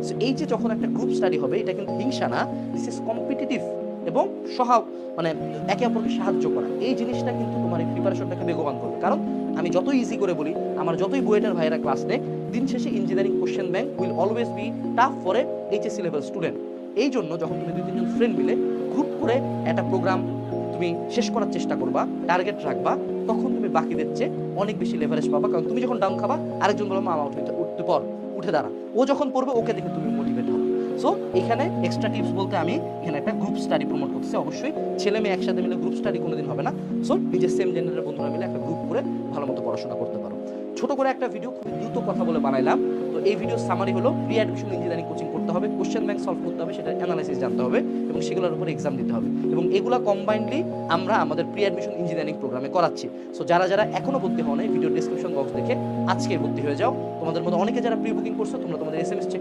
So এই যে যখন একটা গ্রুপ স্টাডি হবে, এটা কিন্তু হিংসা না, দিস ইজ কম্পিটিটিভ এবং মানে একে অপরকে সাহায্য করা। এই জিনিসটা কিন্তু তোমার এই প্রিপারেশনটাকে বেগবান করবে। কারণ আমি যতই ইজি করে বলি, আমার যতই বুয়েটের ভাইয়েরা ক্লাস নেয়, দিন শেষে engineering question bank will always be tough for a HSC level student. এই জন্য যখন তুমি 2-3 জন ফ্রেন্ড মিলে গ্রুপ করে একটা প্রোগ্রাম তুমি শেষ করার চেষ্টা করবা, টার্গেট রাখবা, তখন তুমি বাকিদের চেয়ে অনেক বেশি লেভারেজ পাবা। কারণ তুমি যখন ডাউন খাবা, আরেকজন বলবো মামা উঠতে পর, উঠে দাঁড়া। ও যখন পড়বে, ওকে দেখে তুমি মোটিভেট হবে। সো এখানে এক্সট্রা টিপস বলতে আমি এখানে একটা গ্রুপ স্টাডি প্রমোট করতেছি। অবশ্যই ছেলে মেয়ে একসাথে মিলে গ্রুপ স্টাডি কোনোদিন হবে না। সো নিজের সেম জেন্ডারের বন্ধুরা মিলে একটা গ্রুপ করে ভালো মতো পড়াশোনা করতে পারো। ছোট করে একটা ভিডিও খুব দ্রুত কথা বলে বানাইলাম। তো এই ভিডিও সামারি হলো, প্রি অ্যাডমিশন ইঞ্জিনিয়ারিং কোচিং করতে হবে, কোশ্চেন ব্যাংক সলভ করতে হবে, সেটা অ্যানালাইসিস জানতে হবে এবং সেগুলোর উপর এক্সাম দিতে হবে। এবং এগুলা কম্বাইন্ডলি আমরা আমাদের প্রি অ্যাডমিশন ইঞ্জিনিয়ারিং প্রোগ্রামে করাচ্ছি। সো যারা যারা এখনো ভর্তি হও নাই, ভিডিও ডেসক্রিপশন বক্স দেখে আজকে ভর্তি হয়ে যাও। তোমাদের মধ্যে অনেকে যারা প্রি বুকিং করছো, তোমরা তোমাদের SMS চেক